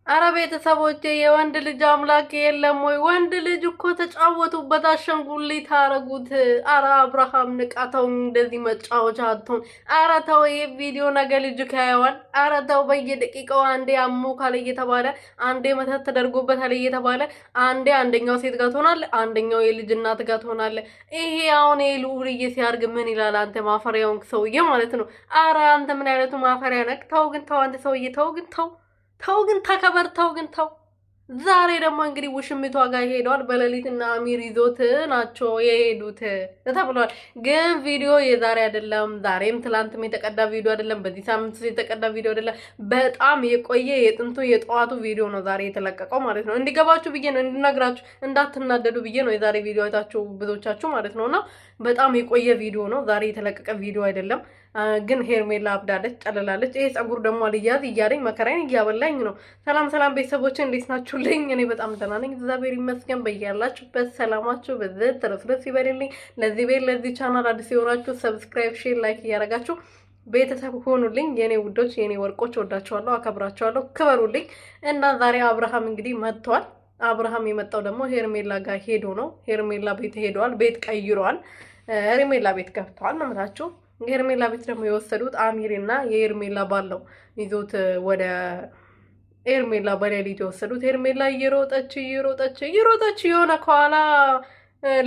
አረ ቤተሰቦቼ የወንድ ልጅ አምላክ የለም ወይ? ወንድ ልጅ እኮ ተጫወቱበት፣ አሸንጉሊት አረጉት። አረ አብርሃም ንቃተው፣ እንደዚህ መጫወቻ አትሁን። አረ ተው፣ ይሄ ቪዲዮ ነገ ልጅ ካየዋል። አረ ተው፣ በየደቂቃው አንዴ አሞ ካለ እየተባለ አንዴ መተት ተደርጎበታል እየተባለ አንዴ አንደኛው ሴት ጋር ትሆናለ፣ አንደኛው የልጅ እናት ጋር ትሆናለ። ይሄ አሁን ልዑልዬ ሲያርግ ምን ይላል? አንተ ማፈሪያውን ሰውዬ ማለት ነው። አረ አንተ ምን አይነቱ ማፈሪያ ነክ? ተው ግን ተው፣ አንተ ሰውዬ ተው ግን ተው ተው ግን ተከበር ተው ግን ተው። ዛሬ ደግሞ እንግዲህ ውሽሚቷ ጋር ሄደዋል። በሌሊትና አሚር ይዞት ናቸው የሄዱት ተብሏል። ግን ቪዲዮ የዛሬ አይደለም፣ ዛሬም ትላንትም የተቀዳ ቪዲዮ አይደለም፣ በዚህ ሳምንት የተቀዳ ቪዲዮ አይደለም። በጣም የቆየ የጥንቱ የጠዋቱ ቪዲዮ ነው ዛሬ የተለቀቀው ማለት ነው። እንዲገባችሁ ብዬ ነው፣ እንድነግራችሁ እንዳትናደዱ ብዬ ነው የዛሬ ቪዲዮ አይታችሁ ብዙዎቻችሁ ማለት ነውና በጣም የቆየ ቪዲዮ ነው ዛሬ የተለቀቀ ቪዲዮ አይደለም። ግን ሄርሜላ አብዳለች፣ ጨልላለች። ይሄ ጸጉር ደግሞ አልያዝ እያለኝ መከራዬን እያበላኝ ነው። ሰላም ሰላም ቤተሰቦቼ እንዴት ናችሁልኝ? እኔ በጣም ደህና ነኝ፣ እግዚአብሔር ይመስገን። በያላችሁበት ሰላማችሁ በዚህ ትርፍርፍ ይበልልኝ። ለዚህ ቤት ለዚህ ቻናል አዲስ የሆናችሁ ሰብስክራይብ፣ ሼር፣ ላይክ እያደረጋችሁ ቤተሰብ ሆኑልኝ። የኔ ውዶች፣ የኔ ወርቆች፣ ወዳችኋለሁ፣ አከብራችኋለሁ፣ ክበሩልኝ። እና ዛሬ አብርሃም እንግዲህ መጥቷል። አብርሃም የመጣው ደግሞ ሄርሜላ ጋር ሄዶ ነው። ሄርሜላ ቤት ሄደዋል፣ ቤት ቀይሯል። ሄርሜላ ቤት ገብተዋል ነው የምላችሁ። ሄርሜላ ቤት ደግሞ የወሰዱት አሚርና የሄርሜላ ባለው ይዞት ወደ ሄርሜላ በሌሊት የወሰዱት። ሄርሜላ እየሮጠች የሆነ ከኋላ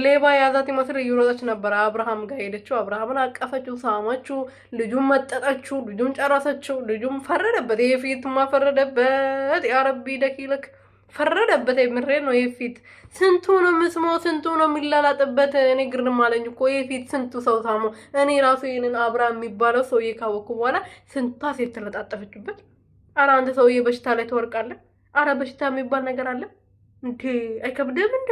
ሌባ ያዛት ይመስል እየሮጠች ነበረ። አብርሃም ጋር ሄደችው። አብርሃምን አቀፈችው፣ ሳመችው፣ ልጁን መጠጠችው፣ ልጁን ጨረሰችው። ልጁም ፈረደበት። ይሄ ፊትማ ፈረደበት። ያረቢ ደኪልክ ፈረደበት። የምሬ ነው። የፊት ስንቱ ነው ምስማው፣ ስንቱ ነው የሚላላጥበት። እኔ ግርም አለኝ እኮ የፊት ስንቱ ሰው ሳሞ። እኔ ራሱ ይህንን አብርሃም የሚባለው ሰውዬ ካወቅኩ በኋላ ስንቷ ሴት ተለጣጠፈችበት። አረ አንተ ሰውዬ በሽታ ላይ ትወርቃለህ። አረ በሽታ የሚባል ነገር አለ እንዴ? አይከብድም እንዴ?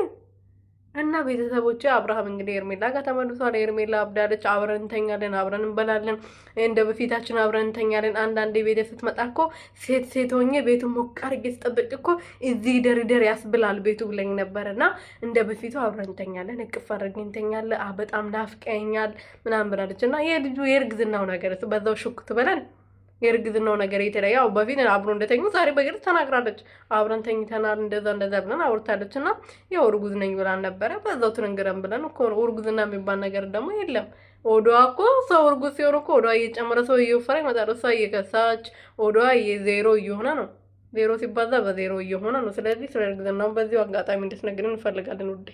እና ቤተሰቦቼ አብርሃም እንግዲህ ሄርሜላ ጋር ተመልሷል። ሄርሜላ አብዳለች። አብረን እንተኛለን፣ አብረን እንበላለን፣ እንደ በፊታችን አብረን እንተኛለን። አንዳንዴ ቤት ስትመጣ እኮ ሴት ሆኜ ቤቱ ሞቅ አድርጌ ስጠብቅ እኮ እዚህ ደርደር ያስብላል ቤቱ ብለኝ ነበር። እና እንደ በፊቱ አብረን እንተኛለን፣ እቅፍ አድርጌ እንተኛለን። በጣም ናፍቀኛል ምናምን ብላለች። እና የልጁ የእርግዝናው ነገር በዛው ሹክ ትበለን። የእርግዝናው ነገር የተለያየ ያው በፊት አብሮ እንደተኙ ዛሬ በግልጽ ተናግራለች። አብረን ተኝተናል እንደዛ ብለን አውርታለች። እና ያው እርጉዝ ነኝ ብላን ነበረ። በዛው ትንንግረን ብለን እኮ እርጉዝና የሚባል ነገር ደግሞ የለም። ኦዶዋ እኮ ሰው እርጉዝ ሲሆን እኮ ኦዶዋ እየጨመረ ሰው እየወፈረ ይመጣል። እሷ እየከሳች ኦዶዋ ዜሮ እየሆነ ነው። ዜሮ ሲባዛ በዜሮ እየሆነ ነው። ስለዚህ ስለ እርግዝናው በዚሁ አጋጣሚ እንድትነግሪን እንፈልጋለን ውዴ።